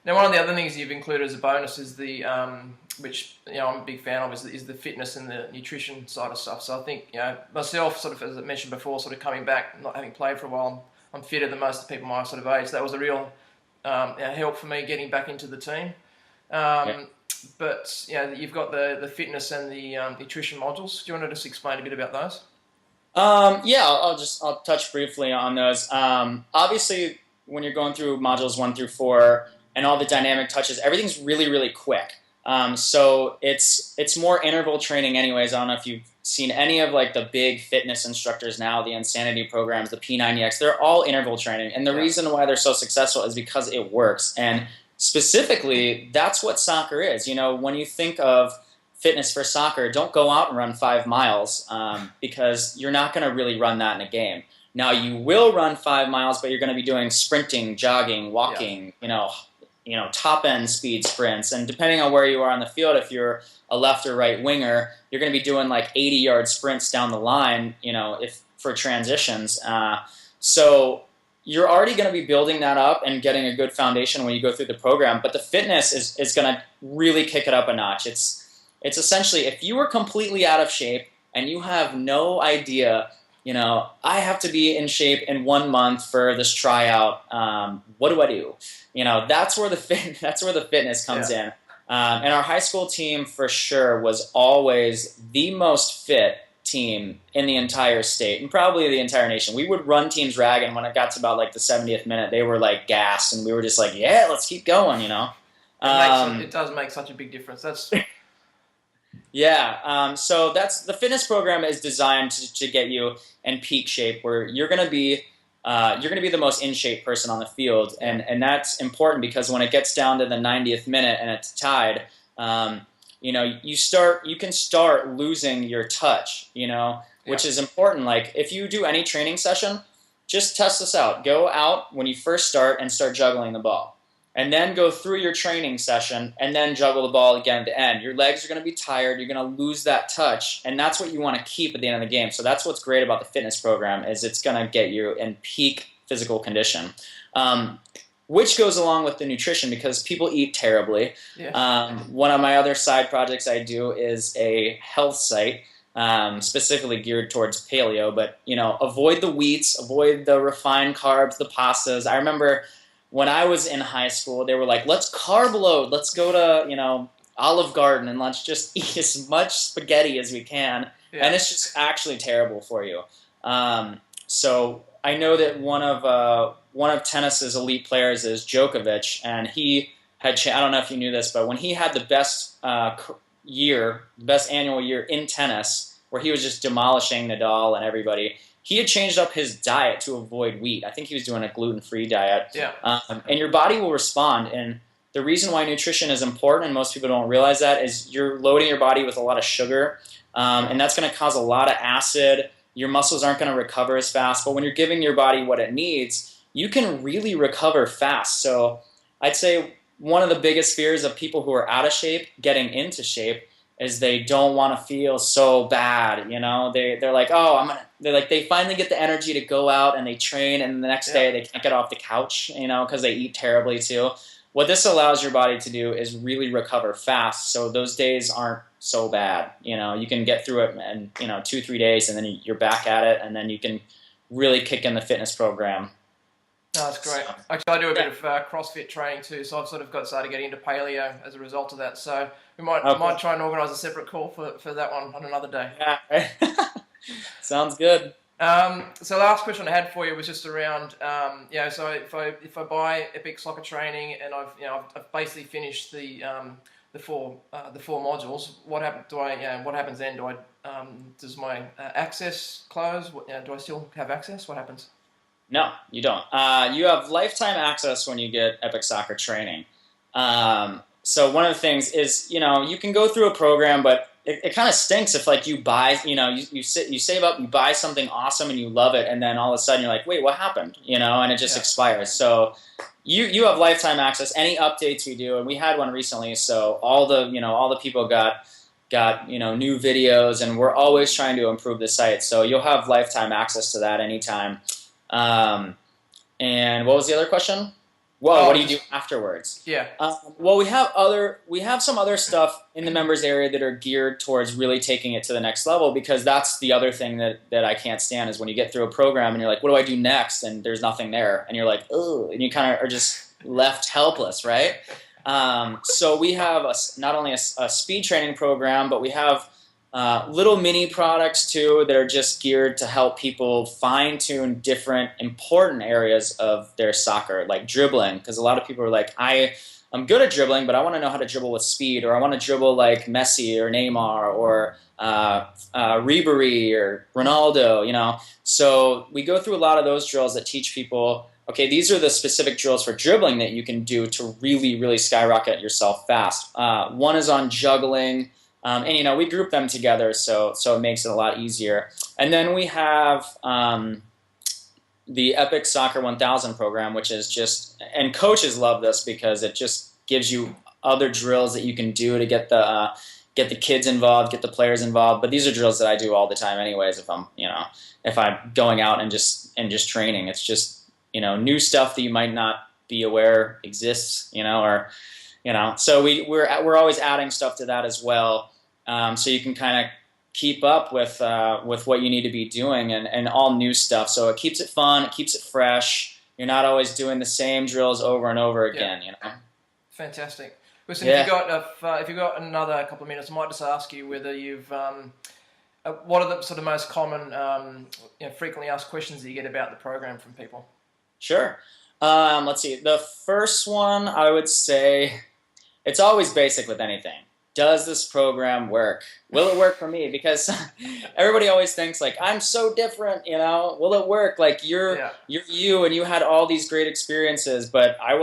Now, one of the other things you've included as a bonus is the, which I'm a big fan of, is the fitness and the nutrition side of stuff. So I think myself, sort of as I mentioned before, sort of coming back, not having played for a while, I'm fitter than most of the people my sort of age. So that was a real help for me getting back into the team. Yeah. But you've got the fitness and the nutrition modules. Do you want to just explain a bit about those? Yeah, I'll touch briefly on those. Obviously, when you're going through modules 1 through 4 and all the dynamic touches, everything's really, really quick. So it's more interval training anyways. I don't know if you've seen any of like the big fitness instructors now, the Insanity programs, the P90X, they're all interval training. And the reason why they're so successful is because it works. And specifically, that's what soccer is. When you think of fitness for soccer, don't go out and run 5 miles because you're not going to really run that in a game. Now, you will run 5 miles, but you're going to be doing sprinting, jogging, walking, top-end speed sprints. And depending on where you are on the field, if you're a left or right winger, you're going to be doing like 80-yard sprints down the line, if for transitions. So you're already going to be building that up and getting a good foundation when you go through the program. But the fitness is going to really kick it up a notch. It's essentially, if you were completely out of shape and you have no idea, I have to be in shape in 1 month for this tryout. What do I do? That's where the fitness comes in. And our high school team for sure was always the most fit team in the entire state and probably the entire nation. We would run teams ragged, and when it got to about like the 70th minute, they were like gassed, and we were just like, yeah, let's keep going. It does make such a big difference. That's Yeah, so the fitness program is designed to get you in peak shape, where you're going to be the most in shape person on the field, and that's important because when it gets down to the 90th minute and it's tied, you can start losing your touch, which is important. Like if you do any training session, just test this out. Go out when you first start and start juggling the ball. And then go through your training session and then juggle the ball again at the end. Your legs are going to be tired. You're going to lose that touch, and that's what you want to keep at the end of the game. So that's what's great about the fitness program is it's going to get you in peak physical condition, which goes along with the nutrition because people eat terribly. Yeah. One of my other side projects I do is a health site specifically geared towards paleo, but avoid the wheats, avoid the refined carbs, the pastas. I remember when I was in high school, they were like, let's carb load. Let's go to, Olive Garden and let's just eat as much spaghetti as we can. Yeah. And it's just actually terrible for you. So I know that one of tennis's elite players is Djokovic, and he had, I don't know if you knew this, but when he had the best annual year in tennis, where he was just demolishing Nadal and everybody, he had changed up his diet to avoid wheat. I think he was doing a gluten-free diet. Yeah. And your body will respond. And the reason why nutrition is important, and most people don't realize that, is you're loading your body with a lot of sugar, and that's going to cause a lot of acid. Your muscles aren't going to recover as fast. But when you're giving your body what it needs, you can really recover fast. So I'd say one of the biggest fears of people who are out of shape getting into shape is they don't want to feel so bad, They're like, they finally get the energy to go out and they train, and the next day they can't get off the couch, because they eat terribly too. What this allows your body to do is really recover fast, so those days aren't so bad. You can get through it in 2-3 days, and then you're back at it, and then you can really kick in the fitness program. No, that's great. Actually, I do a bit of CrossFit training too, so I've sort of started getting into paleo as a result of that. So we might try and organise a separate call for that one on another day. Yeah. Sounds good. So last question I had for you was just around, so if I buy Epic Soccer Training and I've basically finished the 4 modules, what happens then? Does my access close? Do I still have access? What happens? No, you don't. You have lifetime access when you get Epic Soccer Training. So one of the things is, you can go through a program, but it kind of stinks if like you buy, you save up, you buy something awesome and you love it, and then all of a sudden you're like, wait, what happened? And it just expires. So you have lifetime access. Any updates we do, and we had one recently, so all the people got new videos, and we're always trying to improve the site. So you'll have lifetime access to that anytime. And what was the other question? Whoa, what do you do afterwards? Yeah. Well, we have some other stuff in the members area that are geared towards really taking it to the next level, because that's the other thing that I can't stand is when you get through a program and you're like, what do I do next? And there's nothing there, and you're like, oh, and you kind of are just left helpless, right? So we have not only a speed training program, but we have little mini products too that are just geared to help people fine-tune different important areas of their soccer, like dribbling, because a lot of people are like, I'm good at dribbling, but I want to know how to dribble with speed, or I want to dribble like Messi or Neymar or Ribery or Ronaldo, you know. So we go through a lot of those drills that teach people, okay, these are the specific drills for dribbling that you can do to really, really skyrocket yourself fast. One is on juggling. And, you know, we group them together, so it makes it a lot easier. And then we have the Epic Soccer 1000 program, which is just, and coaches love this because it just gives you other drills that you can do to get the kids involved, get the players involved. But these are drills that I do all the time anyways if I'm going out and just training. It's just, you know, new stuff that you might not be aware exists, you know, or, you know. So we're always adding stuff to that as well. So you can kind of keep up with what you need to be doing and all new stuff. So it keeps it fun, it keeps it fresh. You're not always doing the same drills over and over again. You know. Fantastic. Listen, if you've got another couple of minutes, I might just ask you whether you've what are the sort of most common frequently asked questions that you get about the program from people? Sure. Let's see. The first one I would say, it's always basic with anything. Does this program work? Will it work for me? Because everybody always thinks like, I'm so different, you know, will it work? Like you're you and you had all these great experiences, but I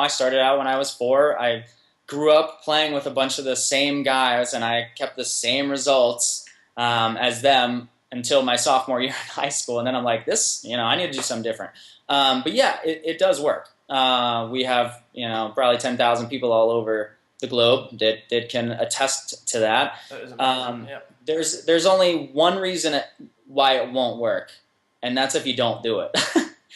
started out when I was 4. I grew up playing with a bunch of the same guys and I kept the same results as them until my sophomore year in high school. And then I'm like, I need to do something different. But yeah, it does work. We have, probably 10,000 people all over the globe that can attest to that. That is amazing. There's only one reason why it won't work, and that's if you don't do it.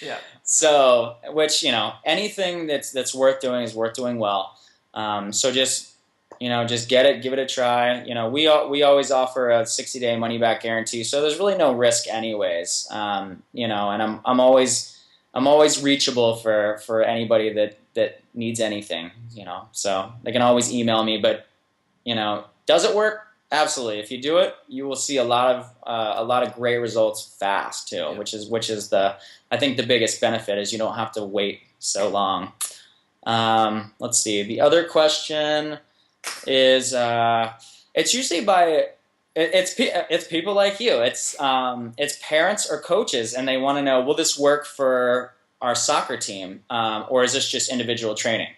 Yeah. So, which anything that's worth doing is worth doing well. So just get it, give it a try. We always offer a 60-day money back guarantee, so there's really no risk anyways. And I'm always reachable for anybody that needs anything, so they can always email me. But does it work? Absolutely. If you do it, you will see a lot of great results fast too. Yeah. which is I think the biggest benefit is you don't have to wait so long. Let's see. The other question is it's usually it's people like you. It's parents or coaches, and they want to know, will this work for our soccer team, or is this just individual training?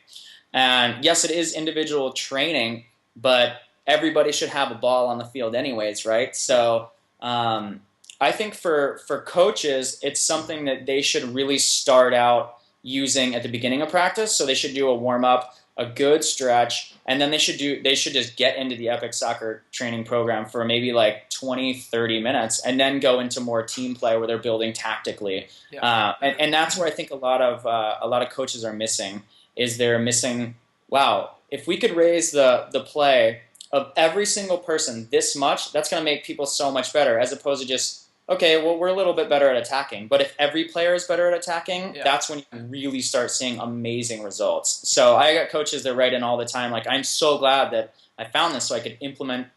And yes, it is individual training, but everybody should have a ball on the field anyways, right? So I think for coaches, it's something that they should really start out using at the beginning of practice. So they should do a warm-up, a good stretch, and then they should just get into the Epic Soccer training program for maybe like 20-30 minutes, and then go into more team play where they're building tactically. Yeah. And that's where I think a lot of coaches are missing, is they're missing, wow, if we could raise the play of every single person this much, that's going to make people so much better, as opposed to just, okay, well, we're a little bit better at attacking. But if every player is better at attacking, that's when you really start seeing amazing results. So I got coaches that write in all the time, like, I'm so glad that I found this so I could implement,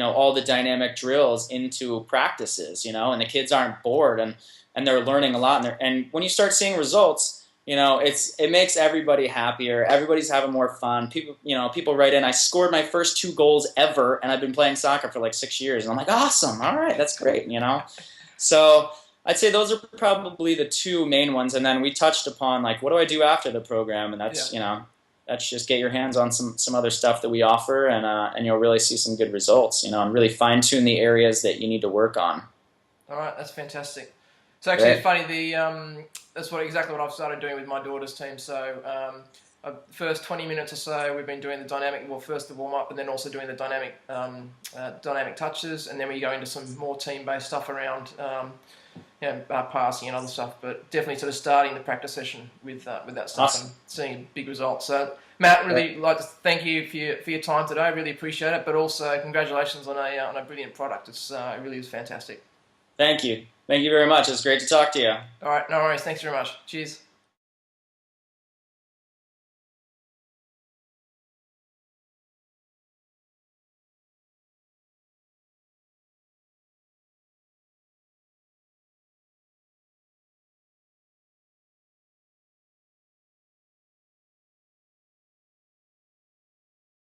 all the dynamic drills into practices, and the kids aren't bored and they're learning a lot. And when you start seeing results, it makes everybody happier. Everybody's having more fun. People write in, I scored my first 2 goals ever, and I've been playing soccer for like 6 years. And I'm like, awesome. All right, that's great, So I'd say those are probably the 2 main ones. And then we touched upon, like, what do I do after the program? And that's, that's just get your hands on some other stuff that we offer, and you'll really see some good results, and really fine-tune the areas that you need to work on. All right, that's fantastic. So actually, it's funny, that's exactly what I've started doing with my daughter's team. So first 20 minutes or so, we've been doing the dynamic, first the warm-up, and then also doing the dynamic touches, and then we go into some more team-based stuff around passing and other stuff, but definitely sort of starting the practice session with that stuff Awesome. and seeing big results. So, Matt, really like to thank you for your time today. I really appreciate it, but also congratulations on a brilliant product. It really is fantastic. Thank you. Thank you very much. It's great to talk to you. All right, no worries. Thanks very much. Cheers.